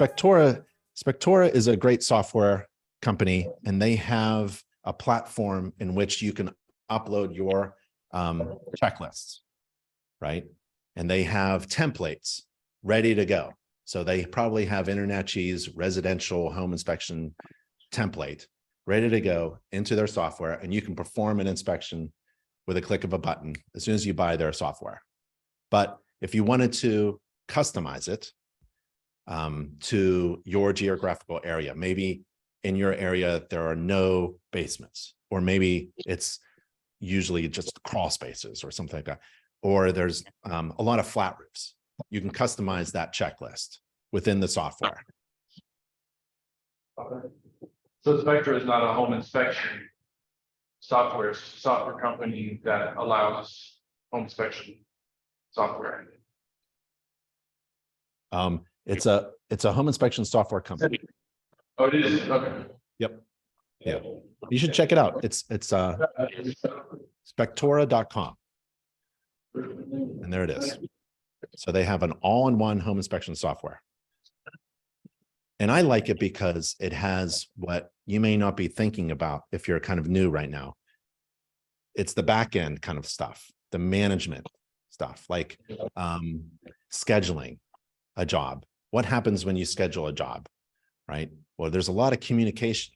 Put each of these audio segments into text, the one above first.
Spectora is a great software company, and they have a platform in which you can upload your checklists, right? And they have templates ready to go. So they probably have InterNACHI's residential home inspection template ready to go into their software, and you can perform an inspection with a click of a button as soon as you buy their software. But if you wanted to customize it to your geographical area, maybe in your area there are no basements, or maybe it's usually just crawl spaces or something like that, or there's a lot of flat roofs, you can customize that checklist within the software. Okay. So Spectra is not a home inspection software company that allows home inspection software. It's a home inspection software company. Oh, it is. Okay. Yep. Yeah. You should check it out. It's Spectora.com. And there it is. So they have an all-in-one home inspection software. And I like it because it has what you may not be thinking about if you're kind of new right now. It's the back end kind of stuff, the management stuff, like scheduling a job. What happens when you schedule a job, right? Well, there's a lot of communication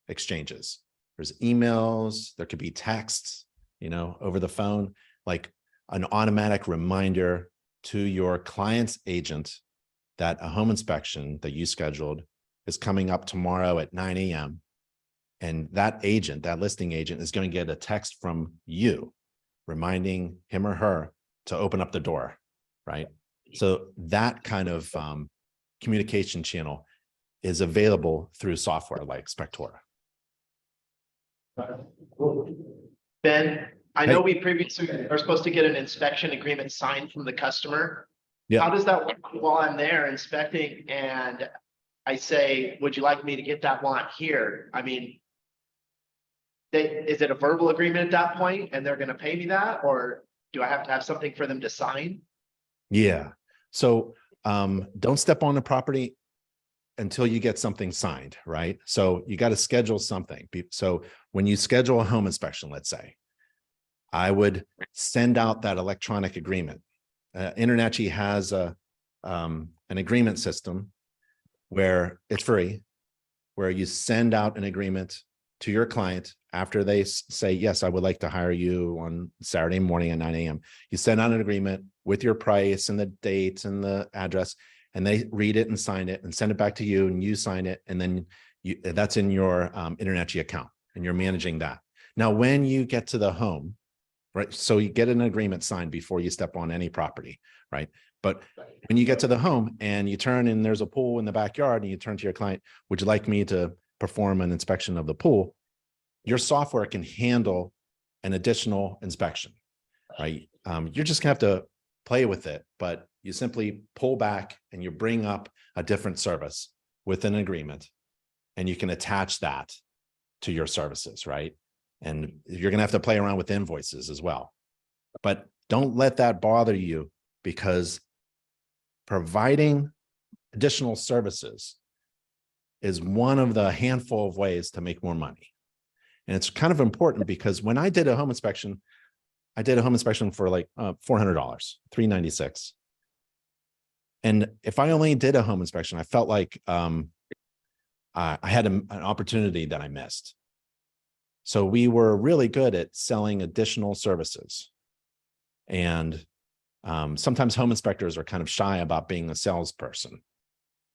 exchanges. There's emails, there could be texts, over the phone, like an automatic reminder to your client's agent that a home inspection that you scheduled is coming up tomorrow at 9 a.m. And that agent, that listing agent, is going to get a text from you reminding him or her to open up the door, right? So that kind of communication channel is available through software like Spectora. Ben, I know we previously are supposed to get an inspection agreement signed from the customer. Yeah. How does that work while I'm there inspecting and I say, would you like me to get that one here? I mean, is it a verbal agreement at that point and they're going to pay me that, or do I have to have something for them to sign? Yeah. So don't step on the property until you get something signed, right? So you got to schedule something. So when you schedule a home inspection, let's say, I would send out that electronic agreement. InterNACHI has an agreement system where it's free, where you send out an agreement to your client after they say, yes, I would like to hire you on Saturday morning at 9 a.m. You send out an agreement with your price and the date and the address, and they read it and sign it and send it back to you, and you sign it, and then that's in your InterNACHI account, and you're managing that. Now, when you get to the home, right? So you get an agreement signed before you step on any property, right? But when you get to the home and you turn and there's a pool in the backyard and you turn to your client, would you like me to perform an inspection of the pool? Your software can handle an additional inspection, right? You're just gonna have to play with it, but you simply pull back and you bring up a different service with an agreement, and you can attach that to your services, right? And you're going to have to play around with invoices as well. But don't let that bother you, because providing additional services is one of the handful of ways to make more money. And it's kind of important because when I did a home inspection, for like $400, $396. And if I only did a home inspection, I felt like I had an opportunity that I missed. So we were really good at selling additional services. And sometimes home inspectors are kind of shy about being a salesperson,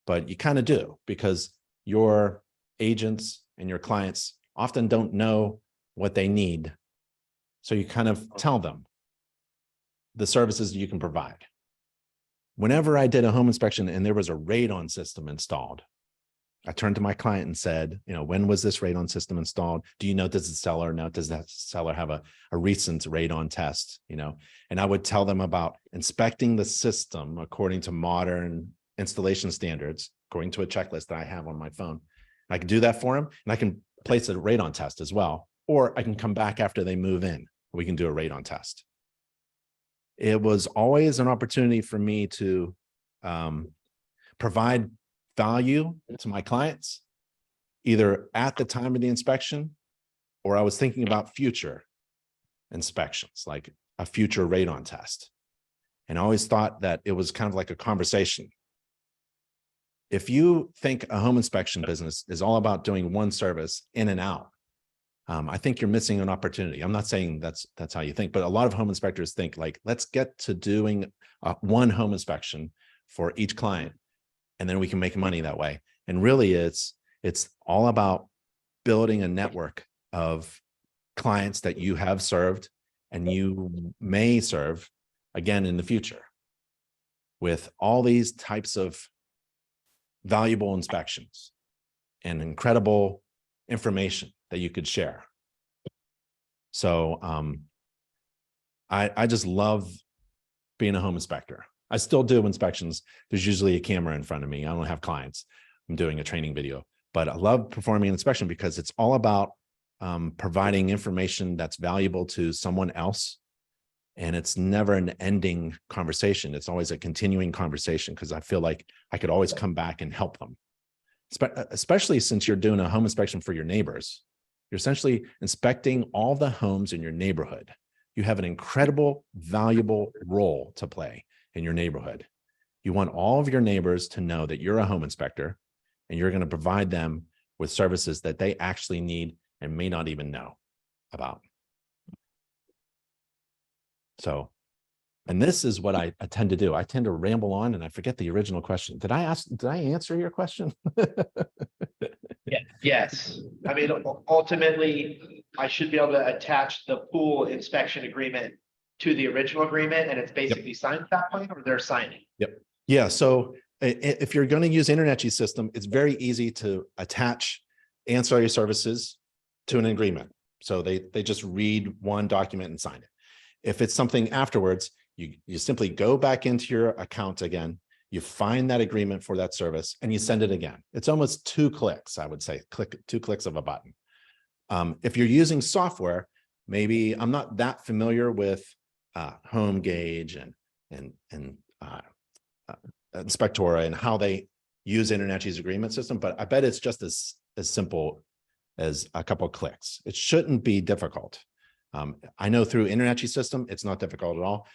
but you kind of do, because your agents and your clients often don't know what they need. So you kind of tell them the services you can provide. Whenever I did a home inspection and there was a radon system installed, I turned to my client and said, when was this radon system installed? Do you know, does the seller know? Does that seller have a recent radon test? And I would tell them about inspecting the system according to modern installation standards, according to a checklist that I have on my phone. And I can do that for them, and I can place a radon test as well. Or I can come back after they move in. We can do a radon test. It was always an opportunity for me to provide value to my clients, either at the time of the inspection, or I was thinking about future inspections, like a future radon test. And I always thought that it was kind of like a conversation. If you think a home inspection business is all about doing one service in and out, I think you're missing an opportunity. I'm not saying that's how you think, but a lot of home inspectors think like, let's get to doing one home inspection for each client, and then we can make money that way. And really, it's all about building a network of clients that you have served and you may serve again in the future with all these types of valuable inspections and incredible information that you could share. So I just love being a home inspector. I still do inspections. There's usually a camera in front of me. I don't have clients. I'm doing a training video, but I love performing an inspection because it's all about providing information that's valuable to someone else. And it's never an ending conversation. It's always a continuing conversation because I feel like I could always come back and help them. Especially since you're doing a home inspection for your neighbors. You're essentially inspecting all the homes in your neighborhood. You have an incredible, valuable role to play in your neighborhood. You want all of your neighbors to know that you're a home inspector and you're going to provide them with services that they actually need and may not even know about. So, and this is what I tend to do. I tend to ramble on and I forget the original question. Did I answer your question? Yeah, yes. I mean, ultimately, I should be able to attach the pool inspection agreement to the original agreement, and it's basically signed at that point, or they're signing. Yep. Yeah. So if you're going to use InterNACHI system, it's very easy to attach ancillary services to an agreement. So they just read one document and sign it. If it's something afterwards, you simply go back into your account again, you find that agreement for that service and you send it again. It's almost 2 clicks, I would say, 2 clicks of a button. If you're using software, maybe I'm not that familiar with Home Gauge and Inspectora and how they use InterNACHI's agreement system, but I bet it's just as simple as a couple of clicks. It shouldn't be difficult. I know through InterNACHI system, it's not difficult at all.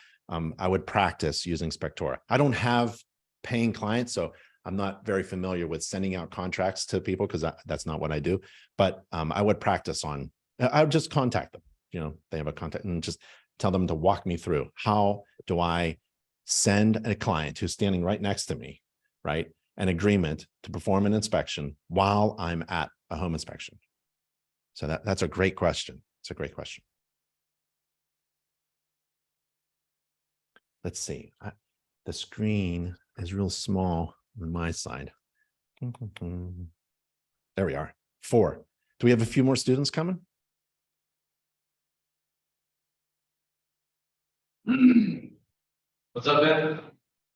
I would practice using Spectora. I don't have paying clients, so I'm not very familiar with sending out contracts to people because that's not what I do. But I would practice on, I would just contact them. You know, they have a contact and just tell them to walk me through. How do I send a client who's standing right next to me, right, an agreement to perform an inspection while I'm at a home inspection? So that's a great question. It's a great question. Let's see. The screen is real small on my side. There we are. 4. Do we have a few more students coming? What's up, Ben?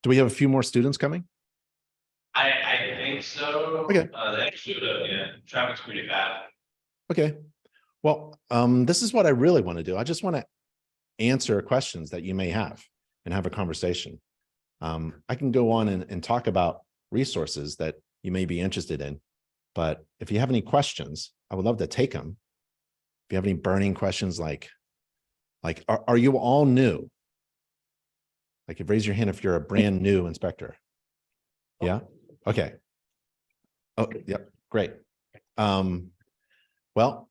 Do we have a few more students coming? I think so. Okay. That should have, yeah. Traffic's pretty bad. Okay. Well, this is what I really want to do. I just want to answer questions that you may have and have a conversation. I can go on and talk about resources that you may be interested in, but if you have any questions, I would love to take them. If you have any burning questions, like are you all new? Like, raise your hand if you're a brand new inspector. Yeah. Okay. Oh, yep. Great. Well,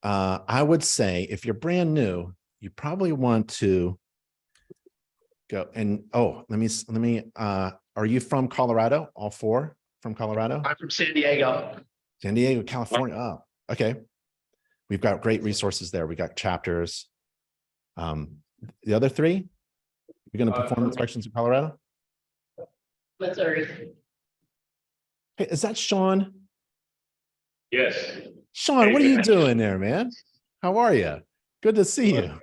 I would say if you're brand new, you probably want to go and, oh, let me, are you from Colorado? All 4 from Colorado? I'm from San Diego. San Diego, California. Oh, okay. We've got great resources there. We got chapters. The other 3, you're going to perform inspections in Colorado? That's all right. Hey, is that Sean? Yes. Sean, what are you doing there, man? How are you? Good to see you.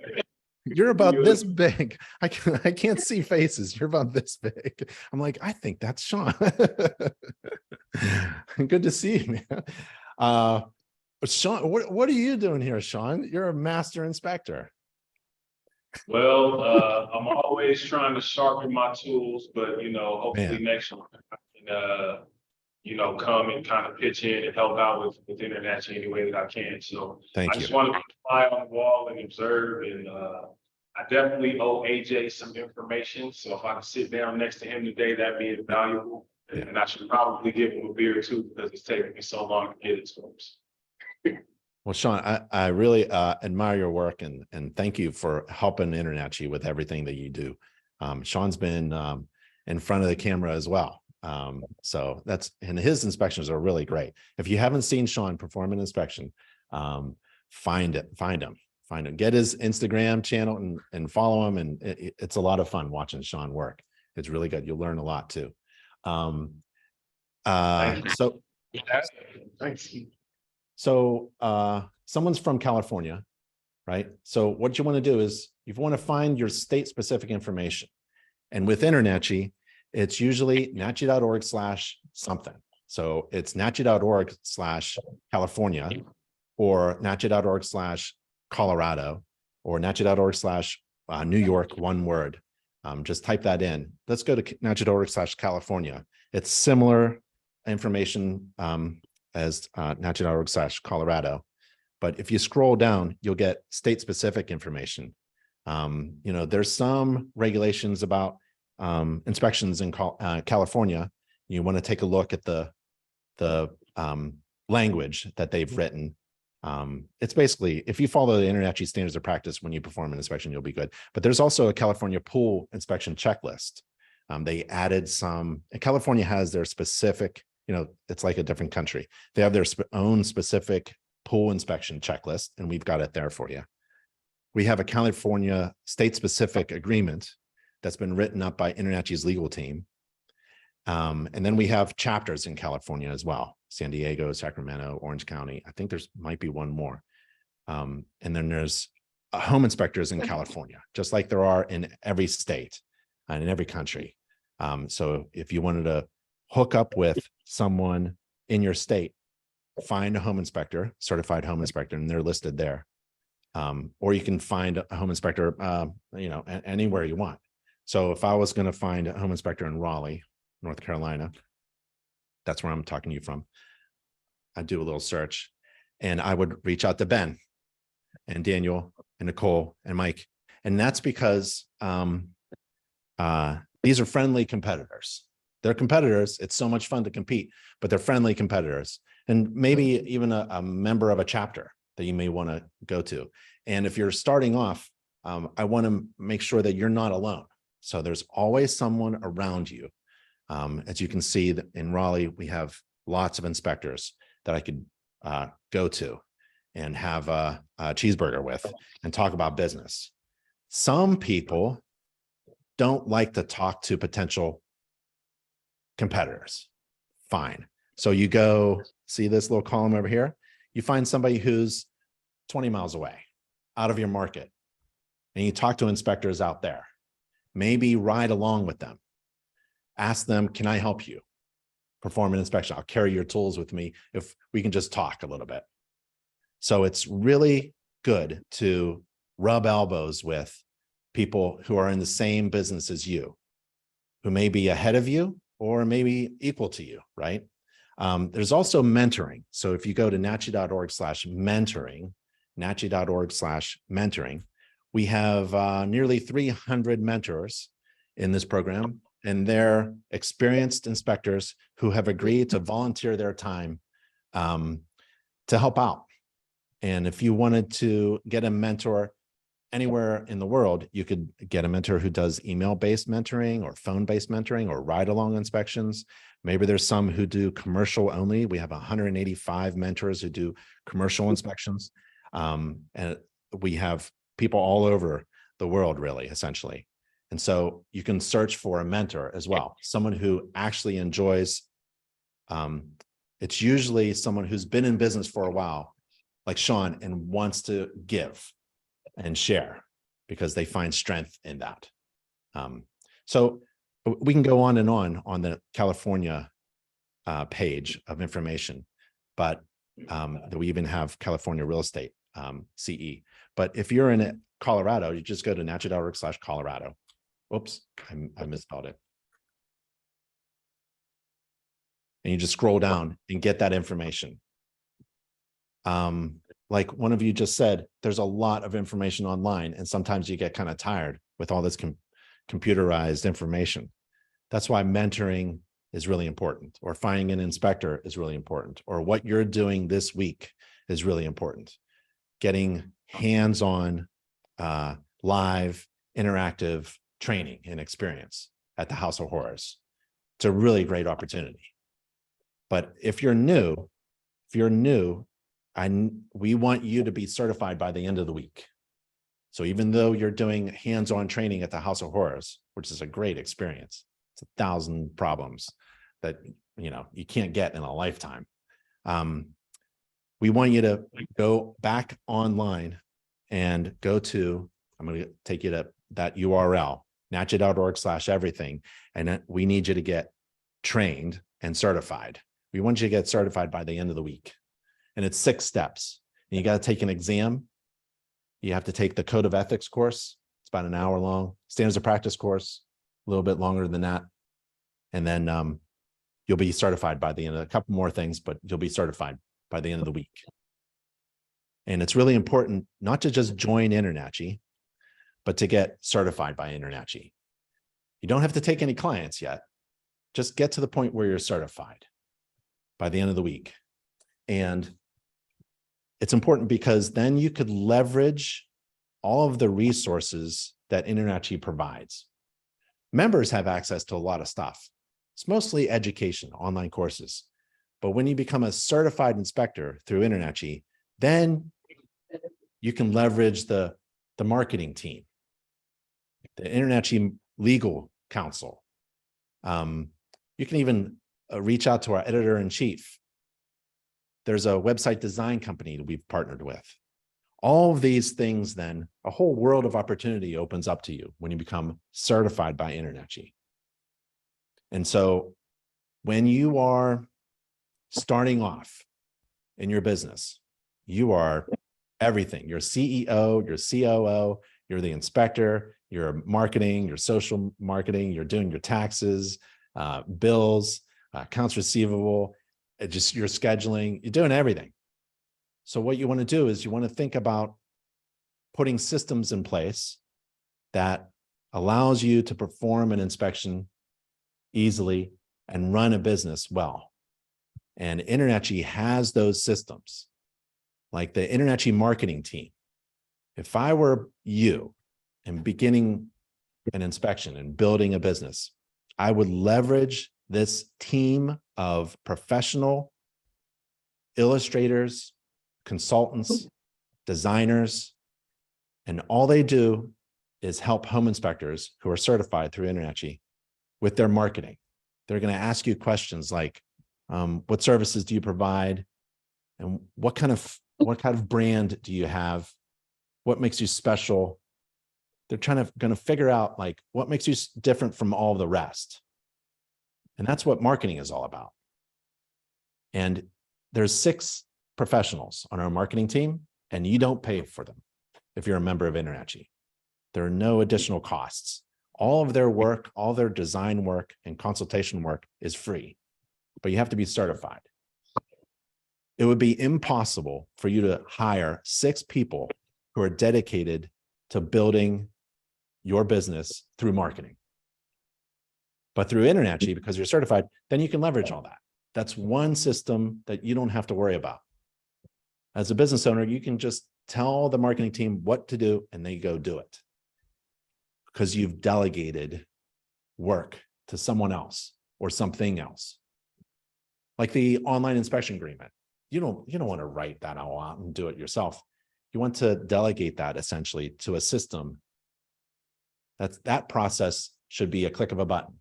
You're about this big. I can't see faces. You're about this big. I'm like, I think that's Sean. Good to see you, man. Sean, what are you doing here, Sean? You're a master inspector. Well, I'm always trying to sharpen my tools, but hopefully Man. next year I can come and kind of pitch in and help out with InterNACHI any way that I can. So Thank I just you. want to fly on the wall and observe, and I definitely owe AJ some information. So if I can sit down next to him today, that'd be invaluable. And I should probably give him a beer too, because it's taking me so long to get it to him. Well, Sean, I really admire your work and thank you for helping InterNACHI with everything that you do. Sean's been in front of the camera as well. So and his inspections are really great. If you haven't seen Sean perform an inspection, find him, get his Instagram channel and follow him. And it's a lot of fun watching Sean work. It's really good. You'll learn a lot too. So Thanks. So someone's from California, right? So what you want to do is you want to find your state specific information. And with InterNACHI, it's usually nachi.org/something. So it's nachi.org/California or nachi.org/Colorado or nachi.org/New York, one word. Just type that in. Let's go to nachi.org/California. It's similar information as nachi.org/Colorado. But if you scroll down, you'll get state specific information. There's some regulations about inspections in California. You want to take a look at the language that they've written. It's basically, if you follow the InterNACHI standards of practice when you perform an inspection, you'll be good. But there's also a California pool inspection checklist. They added some, and California has their specific, it's like a different country. They have their own specific pool inspection checklist, and we've got it there for you. We have a California state-specific agreement that's been written up by InterNACHI's legal team. And then we have chapters in California as well: San Diego, Sacramento, Orange County. I think there's might be one more. And then there's home inspectors in California, just like there are in every state and in every country. So if you wanted to hook up with someone in your state, find a home inspector, certified home inspector, and they're listed there. Or you can find a home inspector, anywhere you want. So if I was going to find a home inspector in Raleigh, North Carolina, that's where I'm talking to you from, I'd do a little search and I would reach out to Ben and Daniel and Nicole and Mike. And that's because these are friendly competitors. They're competitors. It's so much fun to compete, but they're friendly competitors. And maybe even a member of a chapter that you may want to go to. And if you're starting off, I want to make sure that you're not alone. So there's always someone around you. As you can see that in Raleigh, we have lots of inspectors that I could go to and have a cheeseburger with and talk about business. Some people don't like to talk to potential competitors. Fine. So you go see this little column over here. You find somebody who's 20 miles away, out of your market, and you talk to inspectors out there. Maybe ride along with them. Ask them, can I help you perform an inspection? I'll carry your tools with me if we can just talk a little bit. So it's really good to rub elbows with people who are in the same business as you, who may be ahead of you or maybe equal to you, right? There's also mentoring. So if you go to nachi.org/mentoring, nachi.org/mentoring, we have nearly 300 mentors in this program, and they're experienced inspectors who have agreed to volunteer their time to help out. And if you wanted to get a mentor anywhere in the world, you could get a mentor who does email-based mentoring or phone-based mentoring or ride-along inspections. Maybe there's some who do commercial only. We have 185 mentors who do commercial inspections. And we have people all over the world, really, essentially. And so you can search for a mentor as well, someone who actually enjoys, it's usually someone who's been in business for a while, like Sean, and wants to give and share because they find strength in that. So we can go on the California page of information, but we even have California real estate CE. But if you're in Colorado, you just go to and you just scroll down and get that information. Like one of you just said, there's a lot of information online, and sometimes you get kind of tired with all this computerized information. That's why mentoring is really important, or finding an inspector is really important, or what you're doing this week is really important. Getting hands-on, live, interactive training and experience at the House of Horrors. It's a really great opportunity. But if you're new, we want you to be certified by the end of the week. So even though you're doing hands-on training at the House of Horrors, which is a great experience, it's 1,000 problems that you can't get in a lifetime. We want you to go back online and go to, I'm going to take you to that URL, NACHI.org/everything. And we need you to get trained and certified. We want you to get certified by the end of the week. And it's 6 steps. And you got to take an exam. You have to take the Code of Ethics course. It's about an hour long. Standards of Practice course, a little bit longer than that. And then you'll be certified by the end of a couple more things, but you'll be certified by the end of the week. And it's really important not to just join InterNACHI, but to get certified by InterNACHI. You don't have to take any clients yet. Just get to the point where you're certified by the end of the week. And it's important because then you could leverage all of the resources that InterNACHI provides. Members have access to a lot of stuff. It's mostly education, online courses. But when you become a certified inspector through InterNACHI, then you can leverage the marketing team, the InterNACHI legal counsel. You can even reach out to our editor-in-chief. There's a website design company that we've partnered with. All of these things, then, a whole world of opportunity opens up to you when you become certified by InterNACHI. And so when you are starting off in your business, you are everything. You're CEO, you're COO, you're the inspector, you're marketing, you're social marketing, you're doing your taxes, bills, accounts receivable, just your scheduling, you're doing everything. So what you want to do is you want to think about putting systems in place that allows you to perform an inspection easily and run a business well. And InterNACHI has those systems, like the InterNACHI marketing team. If I were you and beginning an inspection and building a business, I would leverage this team of professional illustrators, consultants, designers, and all they do is help home inspectors who are certified through InterNACHI with their marketing. They're going to ask you questions like, what services do you provide? And what kind of brand do you have? What makes you special? They're going to figure out like what makes you different from all the rest. And that's what marketing is all about. And there's 6 professionals on our marketing team, and you don't pay for them if you're a member of InterNACHI. There are no additional costs. All of their work, all their design work and consultation work is free, but you have to be certified. It would be impossible for you to hire 6 people who are dedicated to building your business through marketing. But through InterNACHI, because you're certified, then you can leverage all that. That's one system that you don't have to worry about. As a business owner, you can just tell the marketing team what to do and they go do it because you've delegated work to someone else or something else. Like the online inspection agreement. You don't want to write that all out and do it yourself. You want to delegate that essentially to a system. That process should be a click of a button,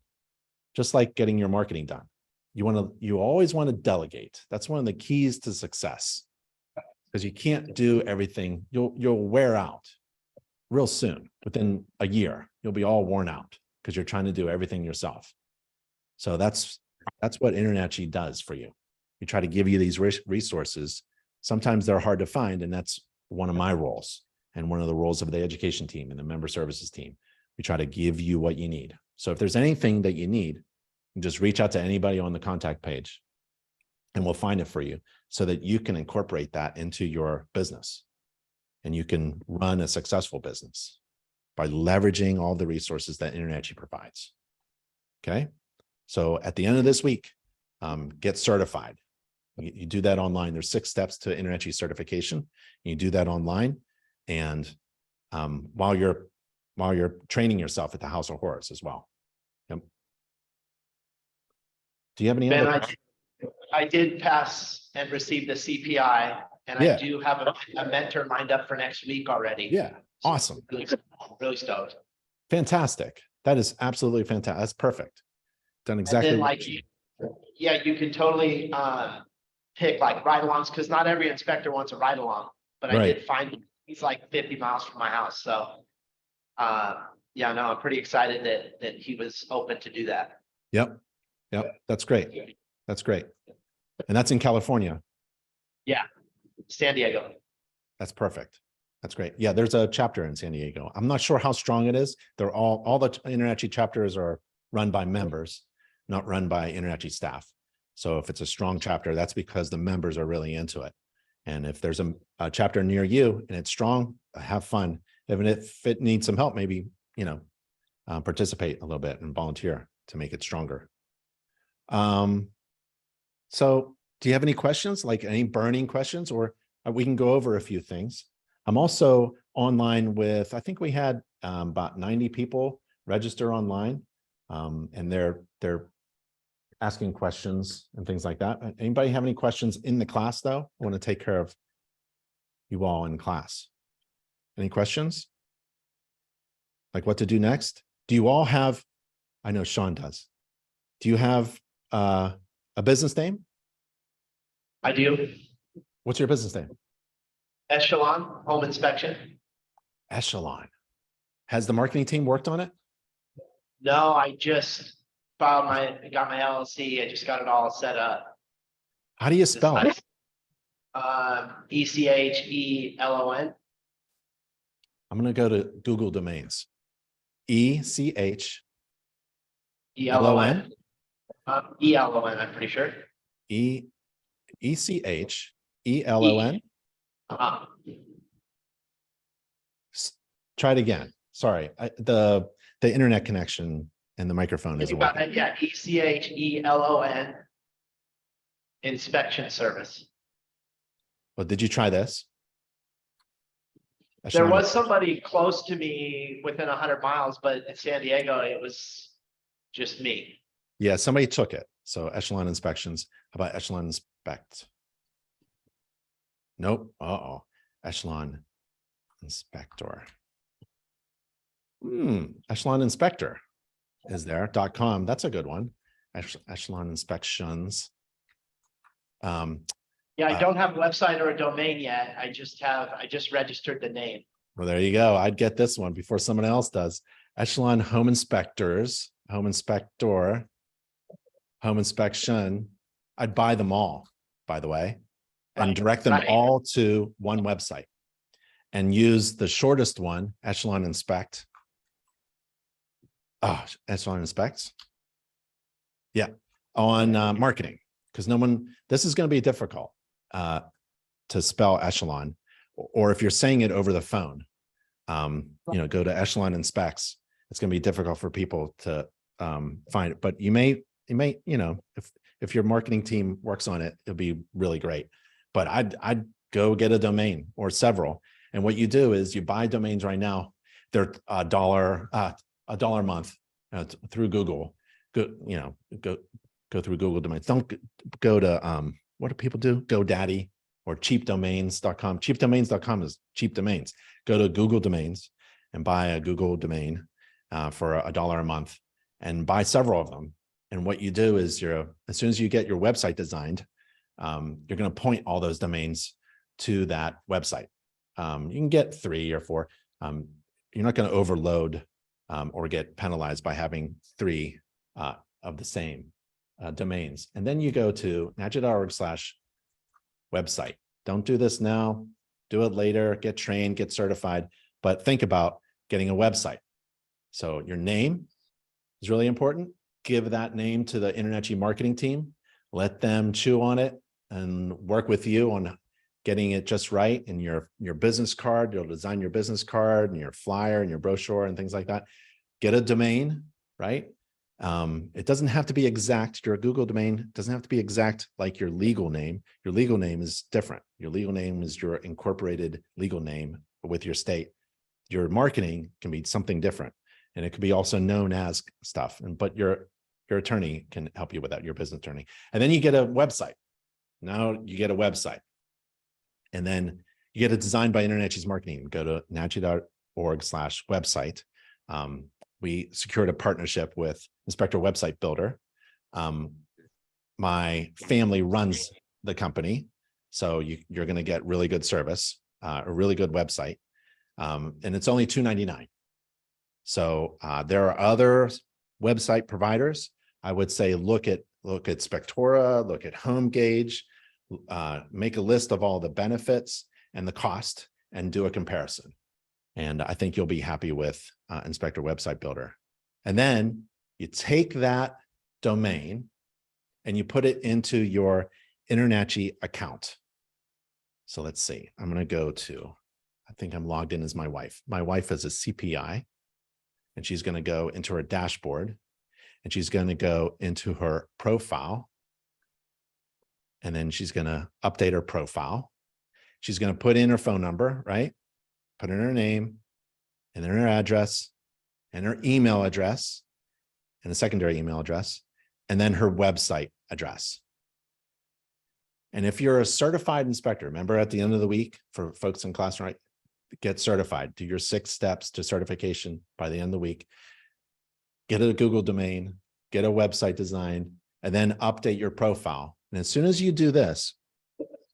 just like getting your marketing done. You always want to delegate. That's one of the keys to success, because you can't do everything. You'll wear out real soon. Within a year, you'll be all worn out because you're trying to do everything yourself. So that's what InterNACHI does for you. We try to give you these resources. Sometimes they're hard to find, and that's one of my roles and one of the roles of the education team and the member services team. We try to give you what you need. So if there's anything that you need, just reach out to anybody on the contact page and we'll find it for you so that you can incorporate that into your business and you can run a successful business by leveraging all the resources that InterNACHI provides. Okay. So at the end of this week, get certified. You do that online. There's 6 steps to InterNACHI certification. You do that online. And while you're training yourself at the House of Horrors as well. Yep. Do you have any Ben, other? I did pass and receive the CPI, and Yeah. I do have a mentor lined up for next week already. Yeah. So Awesome. really stoked. Fantastic. That is absolutely fantastic. That's perfect. Done exactly. And then what like, you- yeah, you can totally pick like ride-alongs, because not every inspector wants a ride-along, but I Right. did find he's like 50 miles from my house. So yeah, no, I'm pretty excited that he was open to do that. Yep. Yep. That's great. That's great. And that's in California. San Diego. That's perfect. That's great. Yeah, there's a chapter in San Diego. I'm not sure how strong it is. They're all the InterNACHI chapters are run by members, not run by InterNACHI staff. So if it's a strong chapter, that's because the members are really into it. And if there's a chapter near you and it's strong, have fun. Even if it needs some help, maybe, participate a little bit and volunteer to make it stronger. So do you have any questions, like any burning questions, or we can go over a few things? I'm also online with, I think we had about 90 people register online, and they're asking questions and things like that. Anybody have any questions in the class though? I want to take care of you all in class. Any questions? Like what to do next? Do you all have, I know Sean does. Do you have a business name? I do. What's your business name? Echelon Home Inspection. Echelon. Has the marketing team worked on it? No, I just got my LLC. I just got it all set up. How do you spell it? ECHELON. I'm going to go to Google Domains. ECHELON. ELON. ELON, I'm pretty sure. ECHELON. Try it again. Sorry, the internet connection and the microphone isn't working. Yeah, ECHELON. Inspection Service. Well, did you try this? There was somebody close to me within 100 miles, but in San Diego, it was just me. Yeah, somebody took it. So Echelon Inspections. How about Echelon Inspect? Nope. Uh-oh. Echelon Inspector. Echelon Inspector is there. .com. That's a good one. Echelon Inspections. Yeah, I don't have a website or a domain yet. I just registered the name. Well, there you go. I'd get this one before someone else does. Echelon Home Inspectors, Home Inspector, Home Inspection. I'd buy them all, by the way, and direct them all to one website and use the shortest one, Echelon Inspect. Oh, Echelon Inspects. Yeah, on marketing, because this is going to be difficult to spell Echelon, or if you're saying it over the phone, go to Echelon Inspects. It's going to be difficult for people to find it, but you may, if your marketing team works on it, it'll be really great. But I'd go get a domain or several. And what you do is you buy domains right now. They're $1 a month through Google. Go through Google Domains. Don't go to what do people do? GoDaddy or cheapdomains.com. Cheapdomains.com is cheap domains. Go to Google Domains and buy a Google domain for $1 a month and buy several of them. And what you do is as soon as you get your website designed, you're going to point all those domains to that website. You can get 3 or 4. You're not going to overload or get penalized by having 3 of the same domains. And then you go to nachi.org/website. Don't do this now. Do it later. Get trained, get certified. But think about getting a website. So your name is really important. Give that name to the InterNACHI marketing team. Let them chew on it. and work with you on getting it just right in your business card. You'll design your business card and your flyer and your brochure and things like that. Get a domain, right? It doesn't have to be exact. Your Google domain doesn't have to be exact like your legal name. Your legal name is different. Your legal name is your incorporated legal name with your state. Your marketing can be something different, and it could be also known as stuff. But your attorney can help you with that, your business attorney. And then you get a website. Now you get a website, and then you get it designed by InterNACHI's marketing. Go to nachi.org/website. We secured a partnership with Inspector Website Builder. My family runs the company, so you're going to get really good service, a really good website, and it's only $2.99. So there are other website providers. I would say look at Spectora, look at HomeGauge, make a list of all the benefits and the cost, and do a comparison. And I think you'll be happy with Inspector Website Builder. And then you take that domain and you put it into your InterNACHI account. So let's see, I'm going to go to, I think I'm logged in as my wife. My wife is a CPI, and she's going to go into her dashboard, and she's going to go into her profile. And then she's going to update her profile. She's going to put in her phone number, right? Put in her name, and then her address, and her email address, and a secondary email address, and then her website address. And if you're a certified inspector, remember at the end of the week for folks in class, right? Get certified. Do your 6 steps to certification by the end of the week. Get a Google domain, get a website design, and then update your profile. And as soon as you do this,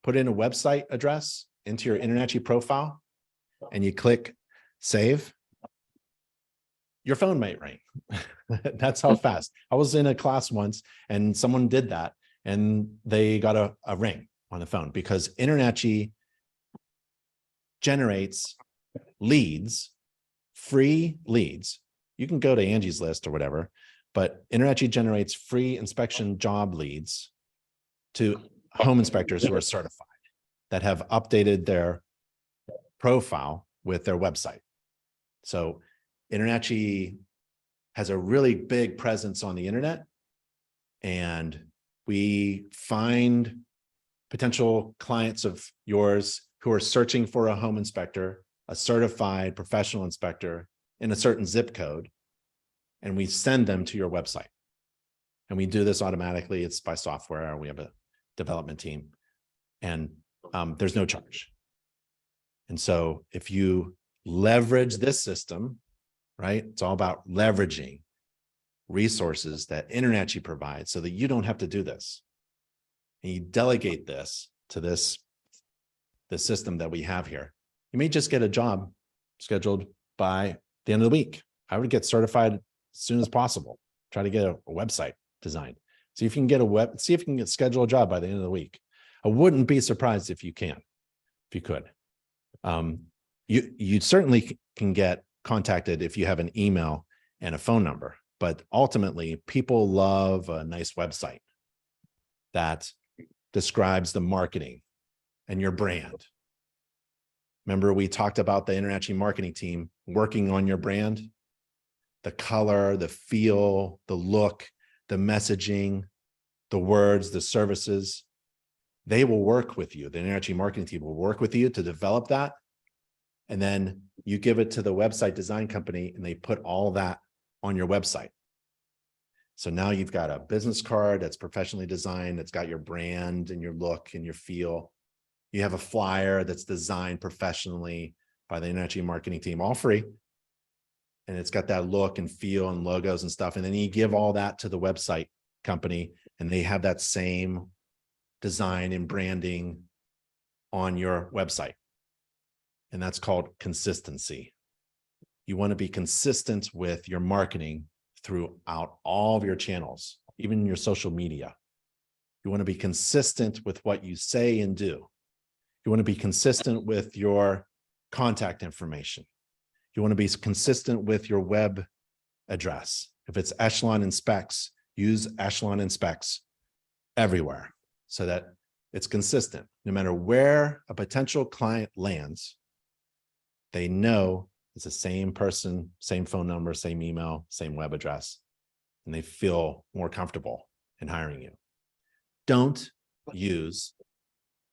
put in a website address into your InterNACHI profile, and you click save, your phone might ring. That's how fast. I was in a class once and someone did that, and they got a ring on the phone because InterNACHI generates leads, free leads. You can go to Angie's List or whatever, but InterNACHI generates free inspection job leads to home inspectors who are certified, that have updated their profile with their website. So InterNACHI has a really big presence on the internet, and we find potential clients of yours who are searching for a home inspector, a certified professional inspector in a certain zip code, and we send them to your website. And we do this automatically. It's by software. We have a development team, and there's no charge. And so if you leverage this system, right, it's all about leveraging resources that InterNACHI provides so that you don't have to do this. And you delegate this to the system that we have here. You may just get a job scheduled by the end of the week. I would get certified as soon as possible. Try to get a website designed. See if you can get see if you can schedule a job by the end of the week. I wouldn't be surprised if you could. You certainly can get contacted if you have an email and a phone number, but ultimately people love a nice website that describes the marketing and your brand. Remember, we talked about the InterNACHI marketing team working on your brand, the color, the feel, the look, the messaging, the words, the services. They will work with you. The InterNACHI marketing team will work with you to develop that. And then you give it to the website design company, and they put all that on your website. So now you've got a business card that's professionally designed. It's got your brand and your look and your feel. You have a flyer that's designed professionally by the InterNACHI marketing team, all free. And it's got that look and feel and logos and stuff. And then you give all that to the website company, and they have that same design and branding on your website. And that's called consistency. You want to be consistent with your marketing throughout all of your channels, even your social media. You want to be consistent with what you say and do. You want to be consistent with your contact information. You want to be consistent with your web address. If it's Echelon Inspects, use Echelon Inspects everywhere so that It's consistent. No matter where a potential client lands, they know it's the same person, same phone number, same email, same web address, and they feel more comfortable in hiring you. Don't use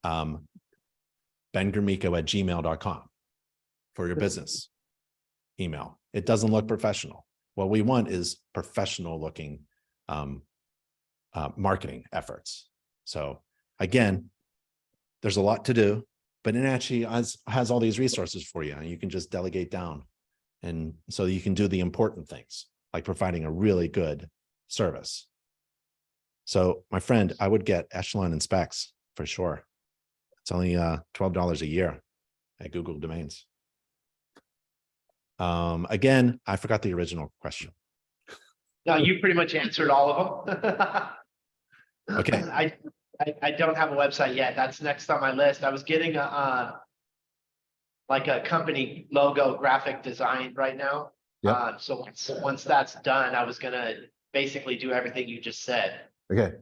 bengramico@gmail.com for your business email. It doesn't look professional. What we want is professional looking marketing efforts. So again, there's a lot to do, but InterNACHI has all these resources for you, and you can just delegate down. And so you can do the important things like providing a really good service. So my friend, I would get Echelon and Specs for sure. It's only $12 a year at Google Domains. Again, I forgot the original question. No, you pretty much answered all of them. Okay. I don't have a website yet. That's next on my list. I was getting like a company logo graphic design right now. Yep. So once that's done, I was gonna basically do everything you just said. Okay.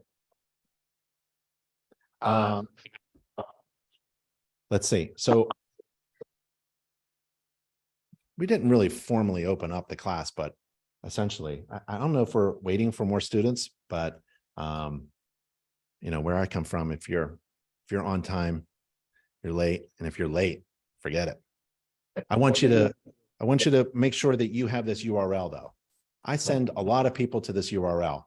Let's see. So we didn't really formally open up the class, but essentially, I don't know if we're waiting for more students, but you know, where I come from, if you're on time, you're late, and if you're late, forget it. I want you to make sure that you have this URL though. I send a lot of people to this URL,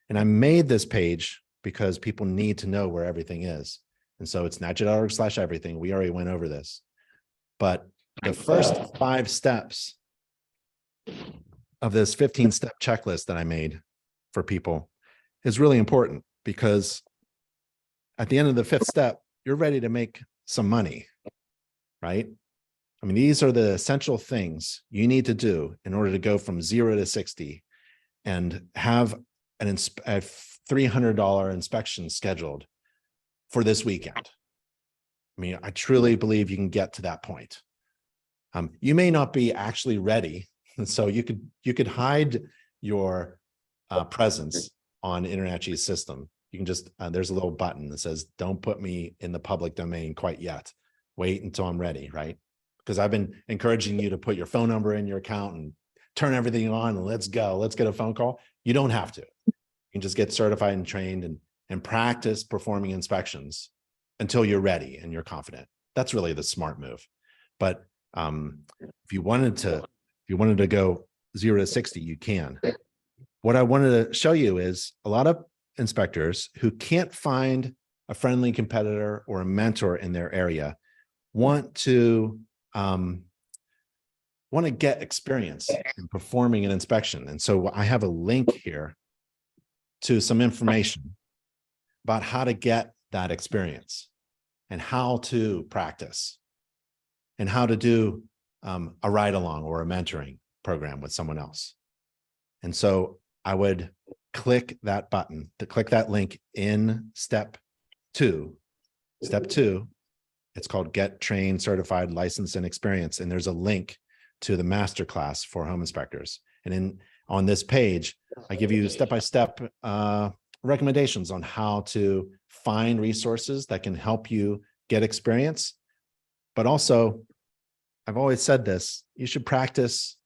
and I made this page because people need to know where everything is. And so it's NACHI.org/everything. We already went over this, but the first 5 steps of this 15-step checklist that I made for people is really important, because at the end of the 5th step, you're ready to make some money, right? I mean, these are the essential things you need to do in order to go from 0 to 60 and have a $300 inspection scheduled for this weekend. I mean, I truly believe you can get to that point. You may not be actually ready, and so you could hide your presence on InterNACHI's system. You can just there's a little button that says, "Don't put me in the public domain quite yet. Wait until I'm ready," right? Because I've been encouraging you to put your phone number in your account and turn everything on and let's go. Let's get a phone call. You don't have to. You can just get certified and trained and practice performing inspections until you're ready and you're confident. That's really the smart move. But if you wanted to go 0 to 60, you can. What I wanted to show you is a lot of inspectors who can't find a friendly competitor or a mentor in their area want to get experience in performing an inspection. And so I have a link here to some information about how to get that experience and how to practice and how to do a ride along or a mentoring program with someone else. And so I would click that button, to click that link in step 2. Step 2, it's called Get Trained, Certified, Licensed, and Experienced. And there's a link to the masterclass for home inspectors. And on this page, I give you step-by-step recommendations on how to find resources that can help you get experience. But also, I've always said this, you should practice,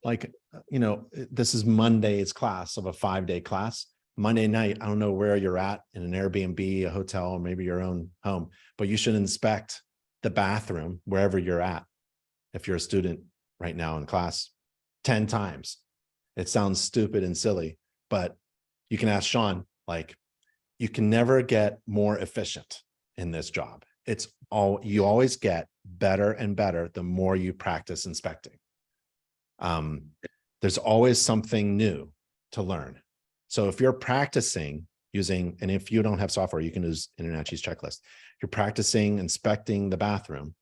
like, you know, this is Monday's class of a 5-day class. Monday night, I don't know where you're at, in an Airbnb, a hotel, or maybe your own home, but you should inspect the bathroom wherever you're at. If you're a student right now in class, 10 times. It sounds stupid and silly, but you can ask Sean, like, you can never get more efficient in this job. You always get better and better the more you practice inspecting. There's always something new to learn. So if you're practicing using, and if you don't have software, you can use InterNACHI's checklist. You're practicing inspecting the bathroom.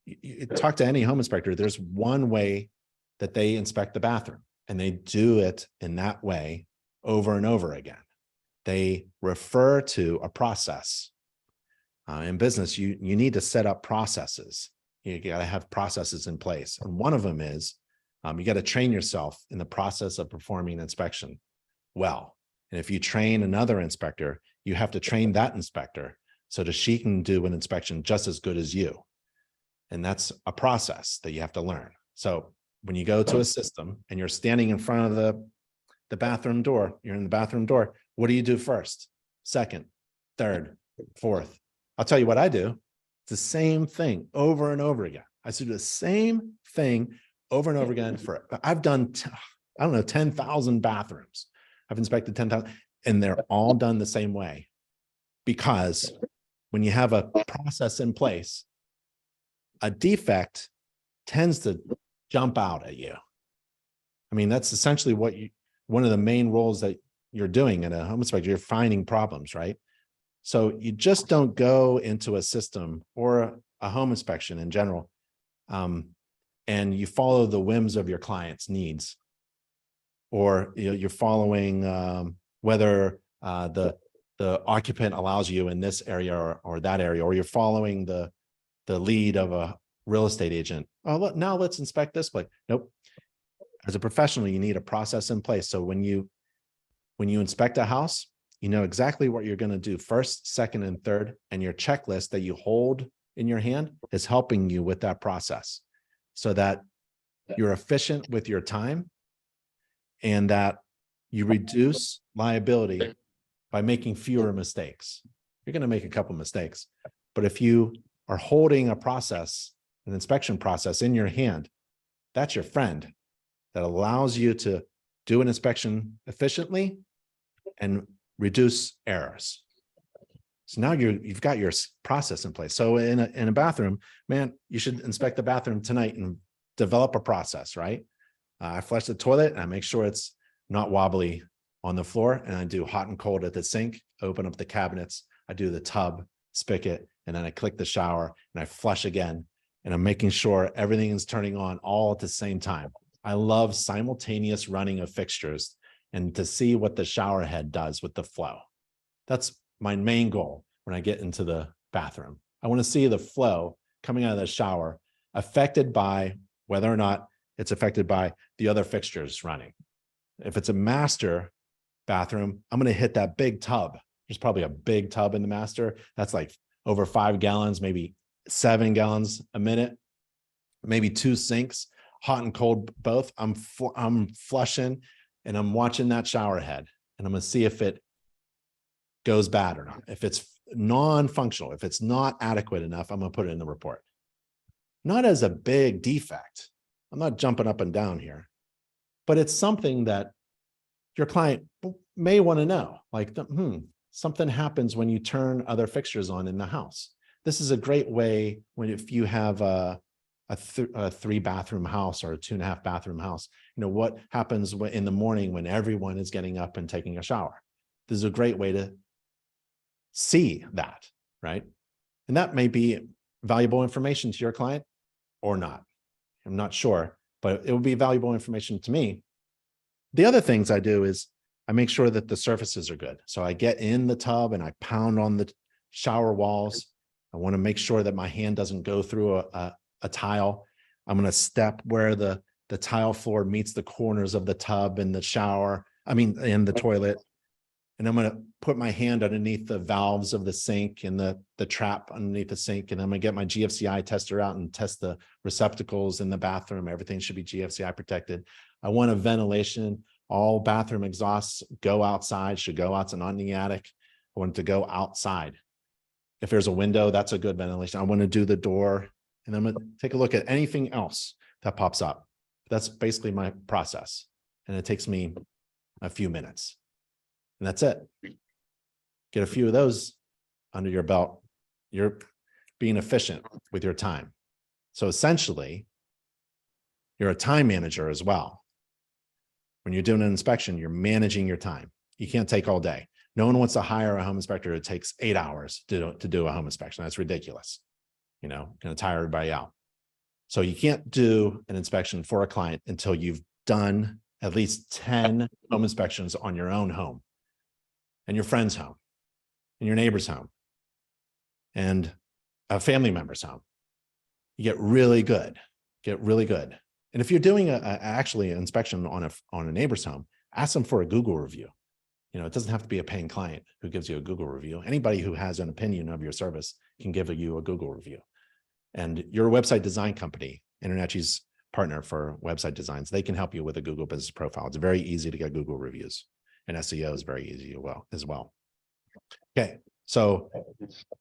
You talk to any home inspector, there's one way that they inspect the bathroom, and they do it in that way over and over again. They refer to a process. In business, you need to set up processes. You got to have processes in place. And one of them is you got to train yourself in the process of performing an inspection well. And if you train another inspector, you have to train that inspector so that she can do an inspection just as good as you. And that's a process that you have to learn. So when you go to a system and you're standing in front of the bathroom door, you're in the bathroom door, what do you do first, second, third, fourth? I'll tell you what I do. It's the same thing over and over again. I do the same thing over and over again I've done, I don't know, 10,000 bathrooms. I've inspected 10,000 and they're all done the same way. Because when you have a process in place, a defect tends to jump out at you. I mean, that's essentially one of the main roles that you're doing in a home inspector. You're finding problems, right? So you just don't go into a system or a home inspection in general, and you follow the whims of your client's needs, or you're following whether the occupant allows you in this area or that area, or you're following the lead of a real estate agent. Oh, look, now let's inspect this place. Nope. As a professional, you need a process in place. So when you inspect a house, you know exactly what you're going to do first, second, and third, and your checklist that you hold in your hand is helping you with that process so that you're efficient with your time and that you reduce liability by making fewer mistakes. You're going to make a couple mistakes, but if you are holding a process, an inspection process in your hand, that's your friend that allows you to do an inspection efficiently and reduce errors. So now you've got your process in place. So in a bathroom, man, you should inspect the bathroom tonight and develop a process, right? I flush the toilet and I make sure it's not wobbly on the floor, and I do hot and cold at the sink, open up the cabinets, I do the tub, spigot, and then I click the shower and I flush again. And I'm making sure everything is turning on all at the same time. I love simultaneous running of fixtures and to see what the shower head does with the flow. That's my main goal when I get into the bathroom. I want to see the flow coming out of the shower affected by whether or not it's affected by the other fixtures running. If it's a master bathroom, I'm going to hit that big tub. There's probably a big tub in the master. That's like over 5 gallons, maybe 7 gallons a minute, maybe 2 sinks, hot and cold both. I'm flushing and I'm watching that shower head and I'm going to see if it goes bad or not. If it's non-functional, if it's not adequate enough, I'm going to put it in the report. Not as a big defect. I'm not jumping up and down here, but it's something that your client may want to know, like, something happens when you turn other fixtures on in the house. This is a great way if you have a 3-bathroom house or a 2.5 bathroom house, what happens in the morning when everyone is getting up and taking a shower. This is a great way to see that, right? And that may be valuable information to your client or not. I'm not sure, but it will be valuable information to me. The other things I do is I make sure that the surfaces are good. So I get in the tub and I pound on the shower walls. I want to make sure that my hand doesn't go through a tile. I'm going to step where the tile floor meets the corners of the tub and the shower, in the toilet. And I'm going to put my hand underneath the valves of the sink and the trap underneath the sink. And I'm going to get my GFCI tester out and test the receptacles in the bathroom. Everything should be GFCI protected. I want a ventilation. All bathroom exhausts go outside, should go outside, not in the attic. I want it to go outside. If there's a window, that's a good ventilation. I want to do the door, and I'm going to take a look at anything else that pops up. That's basically my process. And it takes me a few minutes. And that's it. Get a few of those under your belt. You're being efficient with your time. So essentially, you're a time manager as well. When you're doing an inspection, you're managing your time. You can't take all day. No one wants to hire a home inspector who takes 8 hours to do a home inspection. That's ridiculous. Going to tire everybody out. So you can't do an inspection for a client until you've done at least 10 home inspections on your own home, and your friend's home, and your neighbor's home, and a family member's home. You get really good. And if you're doing actually an inspection on a neighbor's home, ask them for a Google review. You know, it doesn't have to be a paying client who gives you a Google review. Anybody who has an opinion of your service can give you a Google review. And your website design company, InterNACHI's partner for website designs, they can help you with a Google business profile. It's very easy to get Google reviews, and SEO is very easy as well. Okay, so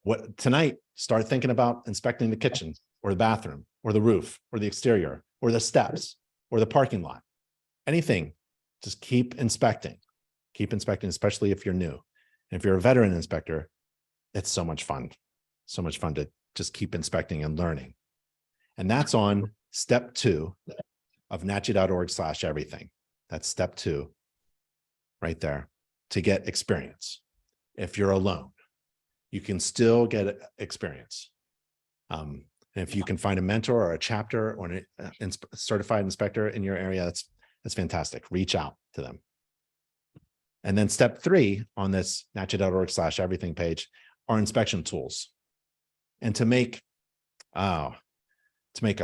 what tonight, start thinking about inspecting the kitchen or the bathroom or the roof or the exterior or the steps or the parking lot. Anything, just keep inspecting, especially if you're new. And if you're a veteran inspector, it's so much fun to just keep inspecting and learning. And that's on step 2 of nachi.org/everything. That's step 2 right there, to get experience. If you're alone, you can still get experience. And if you can find a mentor or a chapter or a certified inspector in your area, that's fantastic. Reach out to them. And then step 3 on this nachi.org/everything page are inspection tools. And to make a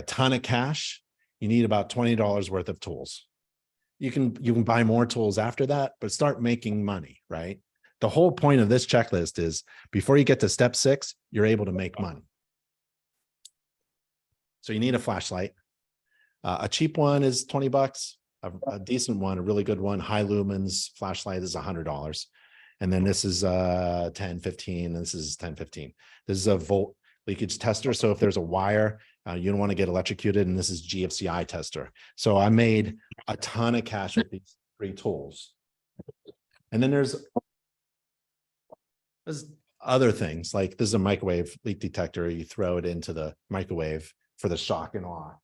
ton of cash, you need about $20 worth of tools. You can buy more tools after that, but start making money, right? The whole point of this checklist is before you get to step 6, you're able to make money. So you need a flashlight. A cheap one is $20. A decent one, a really good one, high lumens flashlight is $100. And then this is 10, 15, and this is 10, 15. This is a volt leakage tester. So if there's a wire, you don't want to get electrocuted, and this is GFCI tester. So I made a ton of cash with these 3 tools. And then there's other things, like this is a microwave leak detector. You throw it into the microwave for the shock and awe.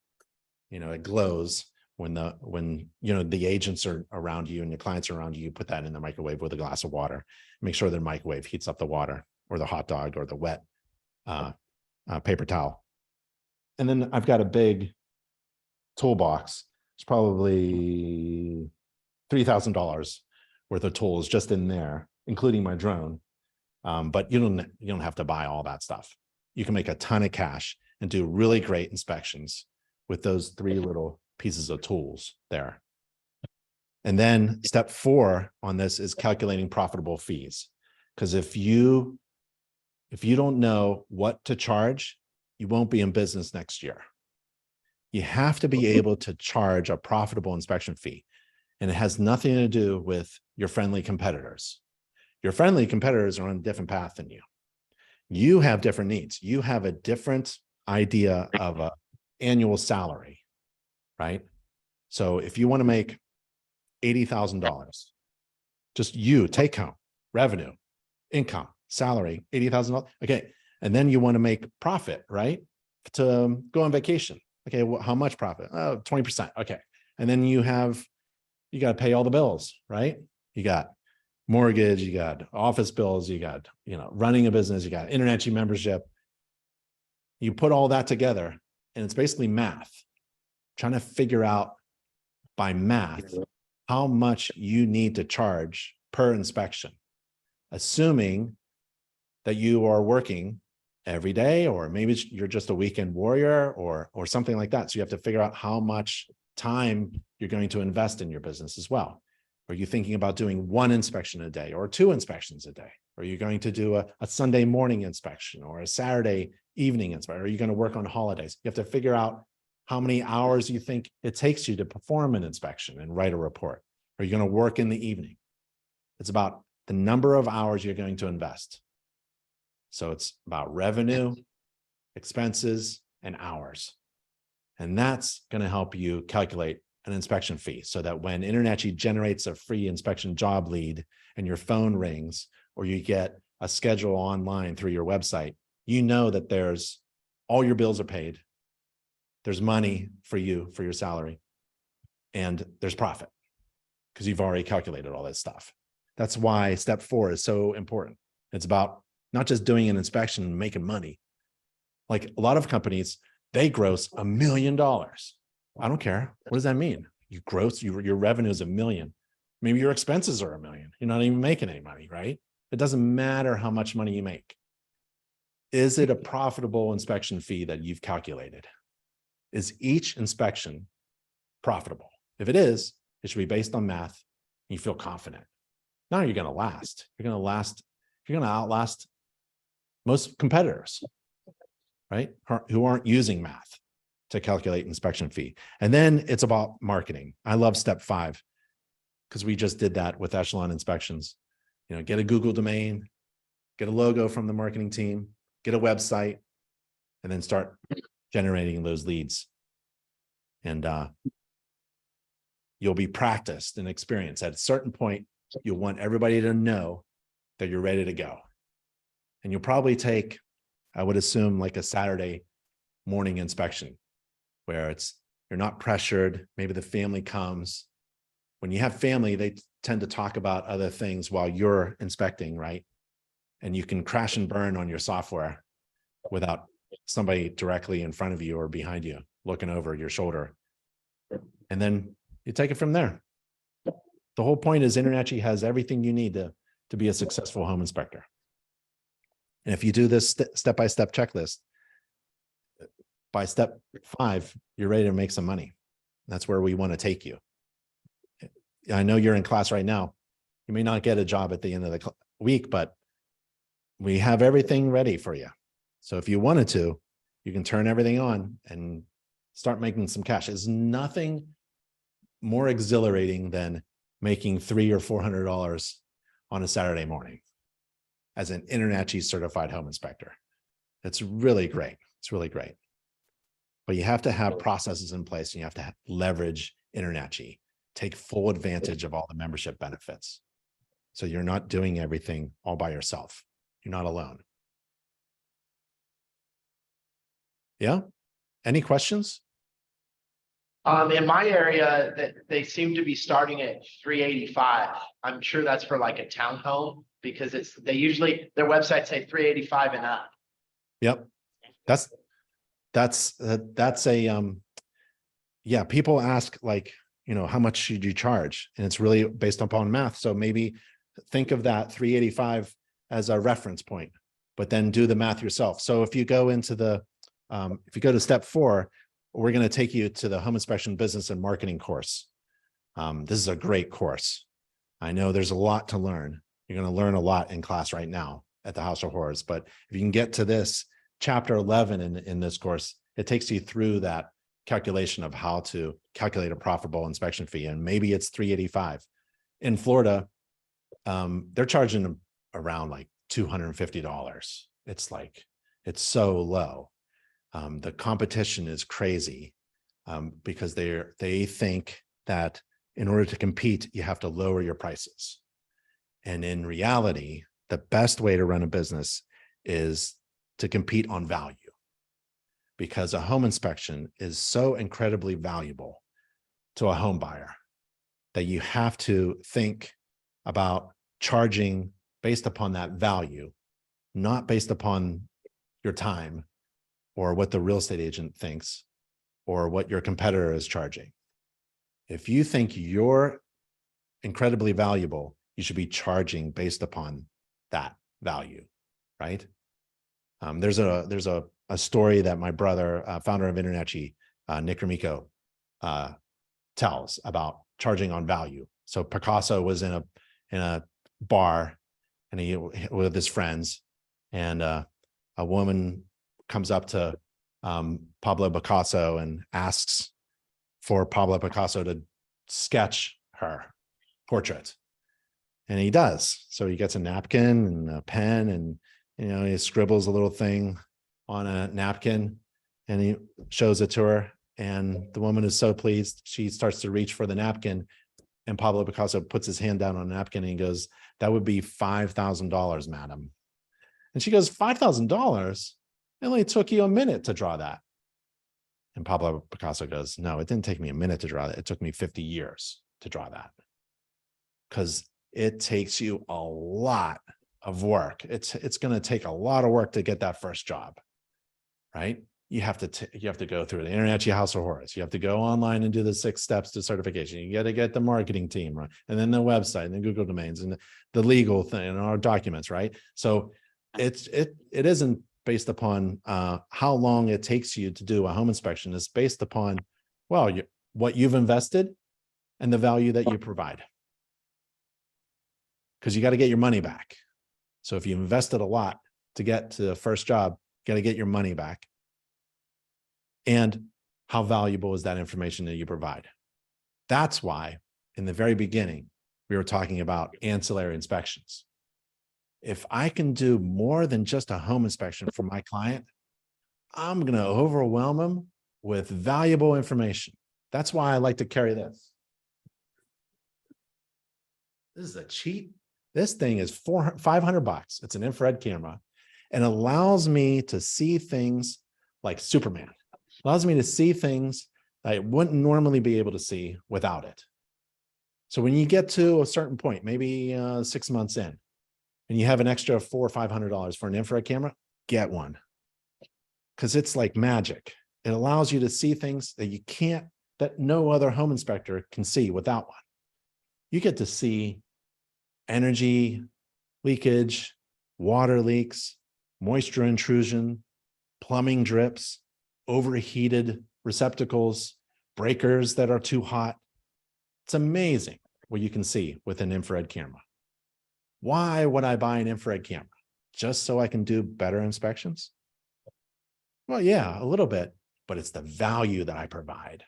You know, it glows when you know the agents are around you and your clients are around you. You put that in the microwave with a glass of water. Make sure the microwave heats up the water or the hot dog or the wet paper towel. And then I've got a big toolbox. It's probably $3,000 worth of tools just in there, including my drone. But you don't have to buy all that stuff. You can make a ton of cash and do really great inspections with those 3 little pieces of tools there. And then step 4 on this is calculating profitable fees. Because if you don't know what to charge, you won't be in business next year. You have to be able to charge a profitable inspection fee. And it has nothing to do with your friendly competitors. Your friendly competitors are on a different path than you. You have different needs. You have a different idea of an annual salary, right? So if you want to make $80,000, just you take home revenue, income, salary, $80,000. Okay. And then you want to make profit, right? To go on vacation. Okay. Well, how much profit? 20%. Okay. And then you got to pay all the bills, right? You got mortgage, you got office bills, you got, running a business, you got InterNACHI membership. You put all that together and it's basically math, trying to figure out by math how much you need to charge per inspection, assuming that you are working every day, or maybe you're just a weekend warrior or something like that. So you have to figure out how much time you're going to invest in your business as well. Are you thinking about doing 1 inspection a day or 2 inspections a day? Are you going to do a Sunday morning inspection or a Saturday evening inspection? Are you going to work on holidays? You have to figure out how many hours you think it takes you to perform an inspection and write a report. Are you going to work in the evening? It's about the number of hours you're going to invest. So it's about revenue, expenses, and hours. And that's going to help you calculate an inspection fee so that when InterNACHI generates a free inspection job lead and your phone rings, or you get a schedule online through your website, you know that there's all your bills are paid. There's money for you, for your salary, and there's profit because you've already calculated all this stuff. That's why step 4 is so important. It's about not just doing an inspection and making money. Like a lot of companies, they gross $1 million. I don't care. What does that mean? You gross, your revenue is $1 million. Maybe your expenses are $1 million. You're not even making any money, right? It doesn't matter how much money you make. Is it a profitable inspection fee that you've calculated? Is each inspection profitable? If it is, it should be based on math. And you feel confident. now you're going to last. You're going to outlast most competitors, right? Who aren't using math to calculate inspection fee. And then it's about marketing. I love step 5 because we just did that with Echelon Inspections. Get a Google domain, get a logo from the marketing team, get a website, and then start generating those leads. And you'll be practiced and experienced. At a certain point, you'll want everybody to know that you're ready to go. And you'll probably take, I would assume, like a Saturday morning inspection where you're not pressured. Maybe the family comes. When you have family, they tend to talk about other things while you're inspecting, right? And you can crash and burn on your software without somebody directly in front of you or behind you looking over your shoulder. And then you take it from there. The whole point is InterNACHI has everything you need to be a successful home inspector. And if you do this step-by-step checklist, by step 5, you're ready to make some money. That's where we want to take you. I know you're in class right now. You may not get a job at the end of the week, but we have everything ready for you. So if you wanted to, you can turn everything on and start making some cash. There's nothing more exhilarating than making $300 or $400 on a Saturday morning as an InterNACHI certified home inspector. It's really great. It's really great. But you have to have processes in place, and you have to leverage InterNACHI, take full advantage of all the membership benefits. So you're not doing everything all by yourself. You're not alone. Yeah. Any questions? In my area, that they seem to be starting at 385. I'm sure that's for like a townhome because their websites say 385 and up. Yep. That's yeah, people ask like, how much should you charge? And it's really based upon math. So maybe think of that 385 as a reference point, but then do the math yourself. So if you go into if you go to step 4, we're going to take you to the home inspection business and marketing course. This is a great course. I know there's a lot to learn. You're going to learn a lot in class right now at the House of Horrors, but if you can get to this chapter 11 in this course, it takes you through that calculation of how to calculate a profitable inspection fee. And maybe it's 385. In Florida, they're charging around like $250. It's so low. The competition is crazy because they think that in order to compete, you have to lower your prices. And in reality, the best way to run a business is to compete on value, because a home inspection is so incredibly valuable to a home buyer that you have to think about charging based upon that value, not based upon your time or what the real estate agent thinks or what your competitor is charging. If you think you're incredibly valuable, you should be charging based upon that value, right? There's a story that my brother, founder of InterNACHI, Nick Ramico, tells about charging on value. So Picasso was in a bar and he with his friends, and a woman comes up to Pablo Picasso and asks for Pablo Picasso to sketch her portrait. And he does. So he gets a napkin and a pen, and he scribbles a little thing on a napkin and he shows it to her. And the woman is so pleased, she starts to reach for the napkin, and Pablo Picasso puts his hand down on the napkin and he goes, "That would be $5,000, madam." And she goes, $5,000? It only took you a minute to draw that. And Pablo Picasso goes, "No, it didn't take me a minute to draw that. It took me 50 years to draw that." Because it takes you a lot of work. It's going to take a lot of work to get that first job, right? You have to go through the InterNACHI House of Horrors. You have to go online and do the 6 steps to certification. You got to get the marketing team, right? And then the website and the Google domains and the legal thing and our documents, right? So it isn't based upon how long it takes you to do a home inspection. It's based upon, well, what you've invested and the value that you provide. because you got to get your money back. So if you invested a lot to get to the first job, you got to get your money back. And how valuable is that information that you provide? That's why in the very beginning, we were talking about ancillary inspections. If I can do more than just a home inspection for my client, I'm going to overwhelm them with valuable information. That's why I like to carry this. This is a cheap. This thing is $500. It's an infrared camera and allows me to see things like Superman. Allows me to see things I wouldn't normally be able to see without it. So when you get to a certain point, maybe 6 months in, and you have an extra $400 or $500 for an infrared camera, get one. Because it's like magic. It allows you to see things that you can't, that no other home inspector can see without one. You get to see energy leakage, water leaks, moisture intrusion, plumbing drips, overheated receptacles, breakers that are too hot. It's amazing what you can see with an infrared camera. Why would I buy an infrared camera? Just so I can do better inspections? Well, yeah, a little bit, but it's the value that I provide.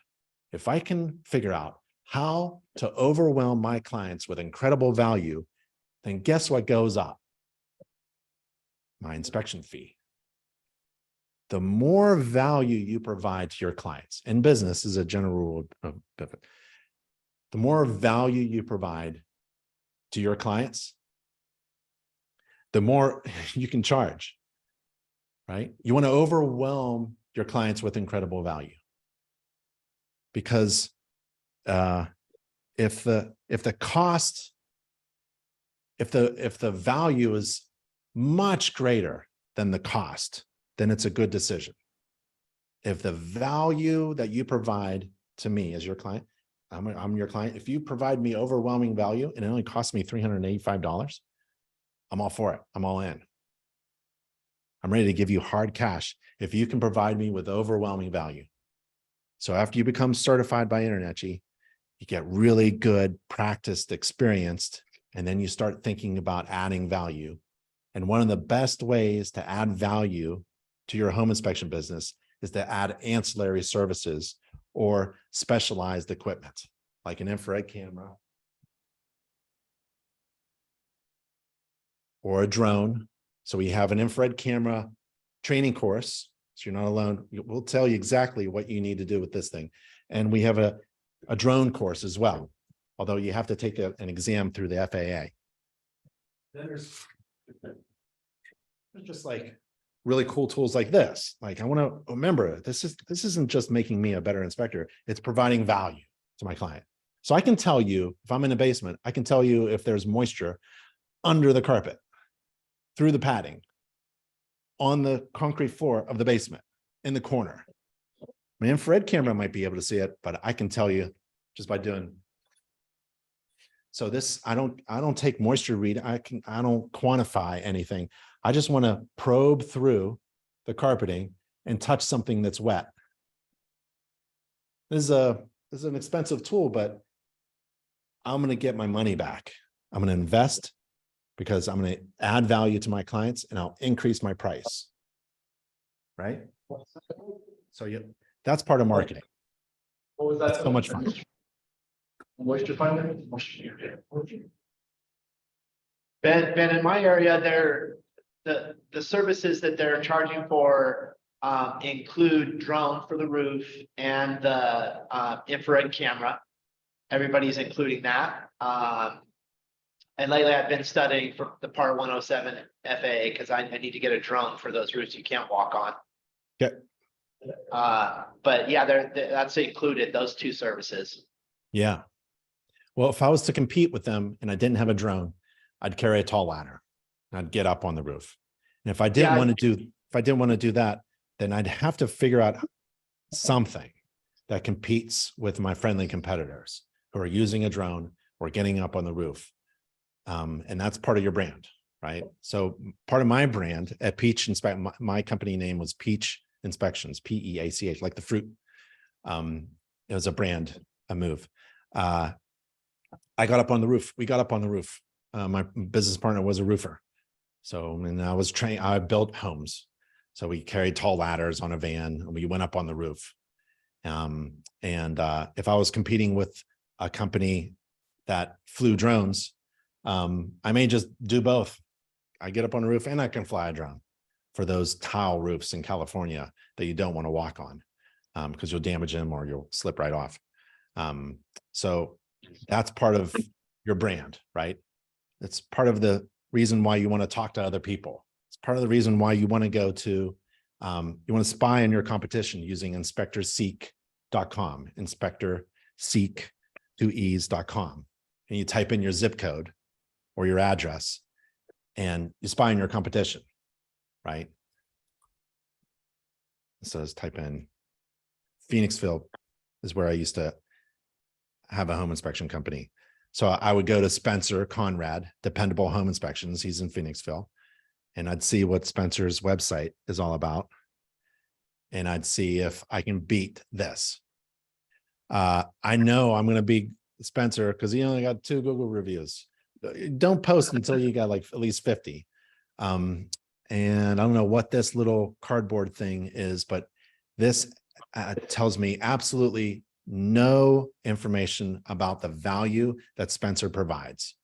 If I can figure out how to overwhelm my clients with incredible value, then guess what goes up? My inspection fee. The more value you provide to your clients, and business is a general rule of it, the more value you provide to your clients, the more you can charge, right? You want to overwhelm your clients with incredible value. Because if the value is much greater than the cost, then it's a good decision. If the value that you provide to me as your client, I'm your client, if you provide me overwhelming value and it only costs me $385, I'm all for it. I'm all in. I'm ready to give you hard cash if you can provide me with overwhelming value. So after you become certified by InterNACHI, you get really good, practiced, experienced, and then you start thinking about adding value. And one of the best ways to add value to your home inspection business is to add ancillary services or specialized equipment, like an infrared camera or a drone. So we have an infrared camera training course. So you're not alone. We'll tell you exactly what you need to do with this thing. And we have a drone course as well, although you have to take an exam through the FAA. Then there's just like really cool tools like this. Like I want to remember, this isn't just making me a better inspector. It's providing value to my client. So I can tell you, if I'm in a basement, I can tell you if there's moisture under the carpet, through the padding, on the concrete floor of the basement, in the corner. My infrared camera might be able to see it, but I can tell you just by doing. So this, I don't take moisture read. I don't quantify anything. I just want to probe through the carpeting and touch something that's wet. This is an expensive tool, but I'm going to get my money back. I'm going to invest because I'm going to add value to my clients and I'll increase my price. Right? So yeah, that's part of marketing. What was that? It's so much fun. Moisture finder? Ben, in my area, the services that they're charging for include drone for the roof and the infrared camera. Everybody's including that. And lately I've been studying for the Part 107 FAA because I need to get a drone for those roofs you can't walk on. Okay. But yeah, that's included, those two services. Yeah. Well, if I was to compete with them and I didn't have a drone, I'd carry a tall ladder and I'd get up on the roof. And if I didn't want to do that, then I'd have to figure out something that competes with my friendly competitors who are using a drone or getting up on the roof. And that's part of your brand, right? So part of my brand at Peach Inspect, my company name was Peach Inspections, P-E-A-C-H, like the fruit. It was a brand, a move. I got up on the roof. We got up on the roof my business partner was a roofer. So, and I built homes. So we carried tall ladders on a van and we went up on the roof. If I was competing with a company that flew drones, I may just do both. I get up on the roof and I can fly a drone for those tile roofs in California that you don't want to walk on, because you'll damage them or you'll slip right off. So that's part of your brand, right? It's part of the reason why you want to talk to other people. It's part of the reason why you want to go to, you want to spy on your competition using inspectorseek.com, inspectorseek2es.com. And you type in your zip code or your address and you spy on your competition, right? It says type in Phoenixville is where I used to have a home inspection company. So I would go to Spencer Conrad, Dependable Home Inspections. He's in Phoenixville. And I'd see what Spencer's website is all about. And I'd see if I can beat this. I know I'm going to beat Spencer because he only got 2 Google reviews. Don't post until you got like at least 50. And I don't know what this little cardboard thing is, but this tells me absolutely no information about the value that Spencer provides.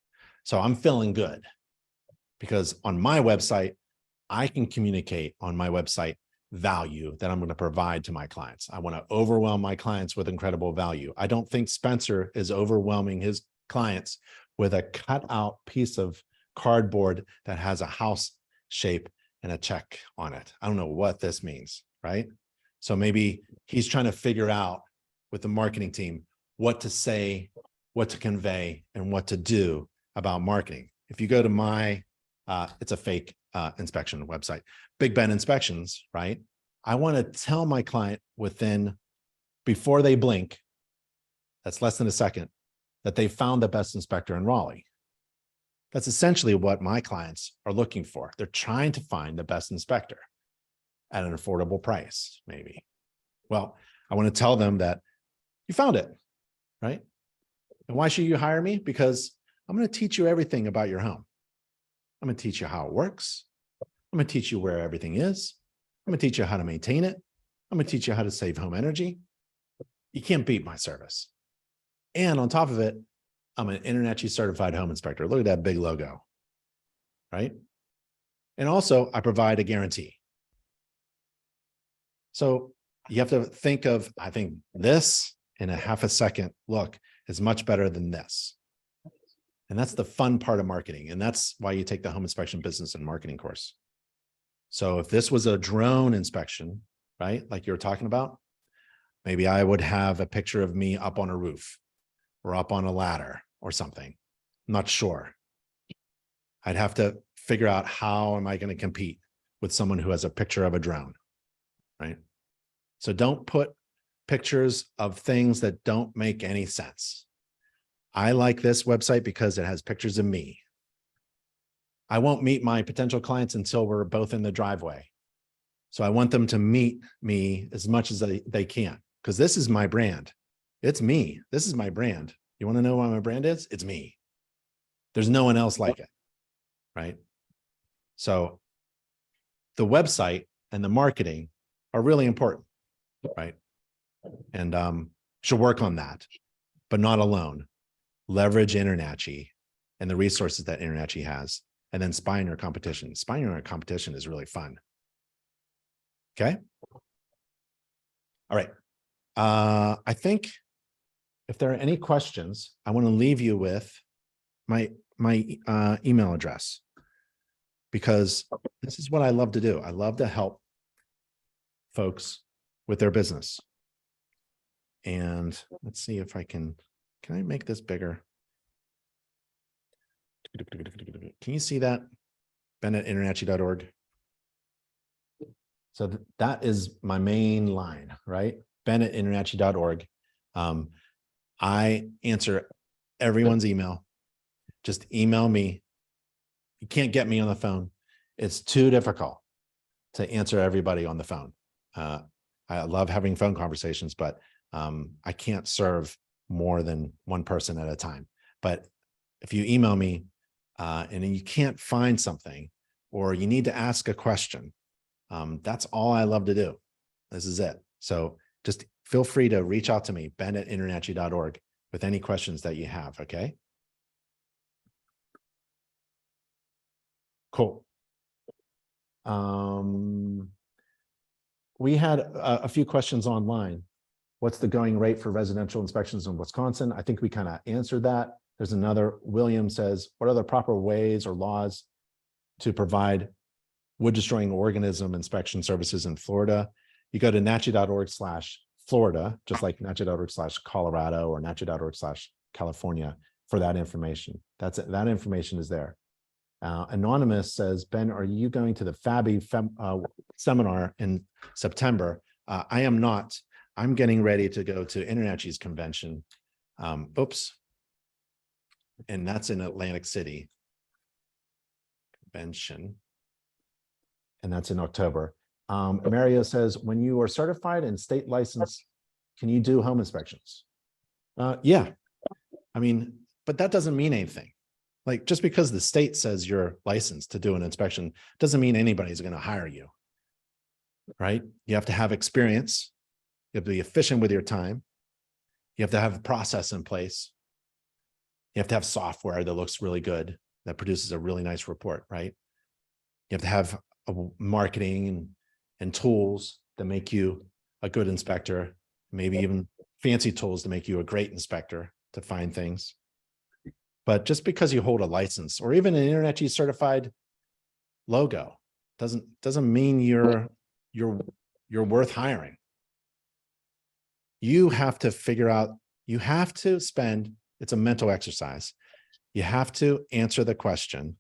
So I'm feeling good because on my website, I can communicate on my website value that I'm going to provide to my clients. I want to overwhelm my clients with incredible value. I don't think Spencer is overwhelming his clients with a cut out piece of cardboard that has a house shape and a check on it. I don't know what this means, right? So maybe he's trying to figure out with the marketing team what to say, what to convey, and what to do about marketing. If you go to my, it's a fake inspection website, Big Ben Inspections, right? I want to tell my client before they blink, that's less than a second, that they found the best inspector in Raleigh. That's essentially what my clients are looking for. They're trying to find the best inspector at an affordable price, maybe. Well, I want to tell them that you found it, right? And why should you hire me? Because I'm going to teach you everything about your home. I'm going to teach you how it works. I'm going to teach you where everything is. I'm going to teach you how to maintain it. I'm going to teach you how to save home energy. You can't beat my service. And on top of it, I'm an InterNACHI certified home inspector. Look at that big logo, right? And also I provide a guarantee. So you have to think of, I think this in a half a second look is much better than this. And that's the fun part of marketing. And that's why you take the home inspection business and marketing course. So if this was a drone inspection, right? Like you were talking about, maybe I would have a picture of me up on a roof or up on a ladder or something. I'm not sure. I'd have to figure out how am I going to compete with someone who has a picture of a drone, right? So don't put pictures of things that don't make any sense. I like this website because it has pictures of me. I won't meet my potential clients until we're both in the driveway. So I want them to meet me as much as they can, because this is my brand. It's me. This is my brand. You want to know what my brand is? It's me. There's no one else like it, right? So the website and the marketing are really important, right? And should work on that, but not alone. Leverage InterNACHI and the resources that InterNACHI has, and then spy on your competition. Spying on your competition is really fun. Okay. All right. I think if there are any questions, I want to leave you with my email address, because this is what I love to do. I love to help folks with their business. And let's see if I can I make this bigger? Can you see that? Ben@internachi.org. So that is my main line, right? Ben@internachi.org. I answer everyone's email. Just email me. You can't get me on the phone. It's too difficult to answer everybody on the phone. I love having phone conversations, but I can't serve more than one person at a time. But if you email me, and then you can't find something, or you need to ask a question, that's all I love to do. This is it. So just feel free to reach out to me, ben@internachi.org, with any questions that you have. Okay. Cool. We had a few questions online. What's the going rate for residential inspections in Wisconsin? I think we kind of answered that. There's another, William says, what are the proper ways or laws to provide wood destroying organism inspection services in Florida? You go to nachi.org/Florida, just like nachi.org/Colorado or nachi.org/California for that information. That information is there. Anonymous says, Ben, are you going to the FABI seminar in September? I am not. I'm getting ready to go to InterNACHI's convention. And that's in Atlantic City. Convention. And that's in October. Mario says, when you are certified and state licensed, can you do home inspections? Yeah. I mean, but that doesn't mean anything. Like, just because the state says you're licensed to do an inspection doesn't mean anybody's going to hire you, right? You have to have experience. You have to be efficient with your time. You have to have a process in place. You have to have software that looks really good, that produces a really nice report, right? You have to have a marketing and tools that make you a good inspector, maybe even fancy tools to make you a great inspector to find things. But just because you hold a license or even an InterNACHI certified logo doesn't mean you're worth hiring. You have to figure out, you have to spend, it's a mental exercise. You have to answer the question,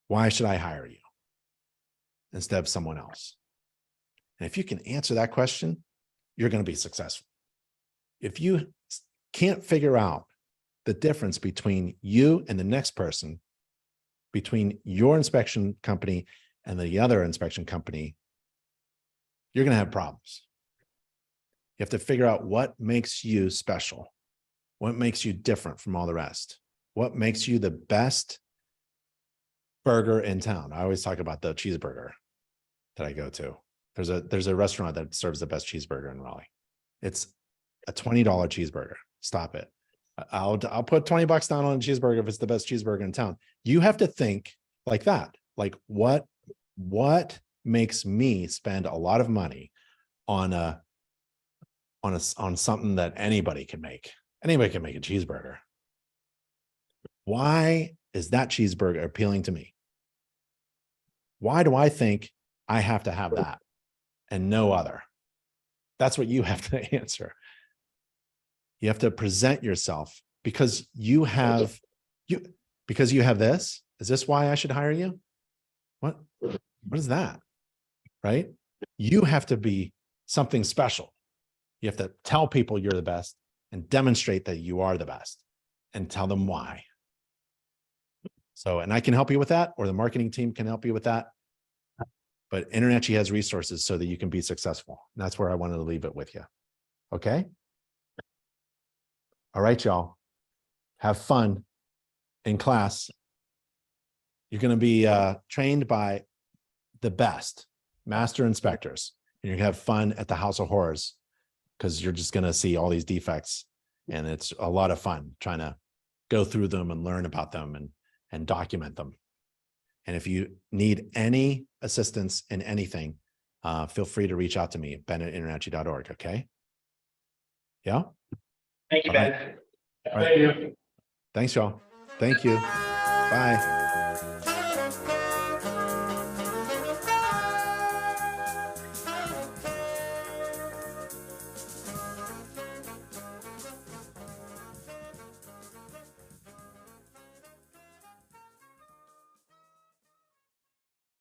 why should I hire you instead of someone else? And if you can answer that question, you're going to be successful. If you can't figure out the difference between you and the next person, between your inspection company and the other inspection company, you're going to have problems. You have to figure out what makes you special, what makes you different from all the rest, what makes you the best burger in town. I always talk about the cheeseburger that I go to. There's a restaurant that serves the best cheeseburger in Raleigh. It's a $20 cheeseburger. Stop it. I'll put $20 down on a cheeseburger if it's the best cheeseburger in town. You have to think like that. Like, what makes me spend a lot of money on something that anybody can make? Anybody can make a cheeseburger. Why is that cheeseburger appealing to me? Why do I think I have to have that and no other? That's what you have to answer. You have to present yourself because you have this. Is this why I should hire you? What is that? Right? You have to be something special. You have to tell people you're the best and demonstrate that you are the best and tell them why. So, and I can help you with that, or the marketing team can help you with that. But InterNACHI has resources so that you can be successful. And that's where I wanted to leave it with you. Okay. All right, y'all. Have fun in class. You're going to be trained by the best master inspectors, and you're going to have fun at the House of Horrors because you're just going to see all these defects, and it's a lot of fun trying to go through them and learn about them and document them. And if you need any assistance in anything, feel free to reach out to me at ben@internachi.org. Okay. Yeah. Thank you, All Ben. right. All right. Thanks, y'all. Thank you. Bye.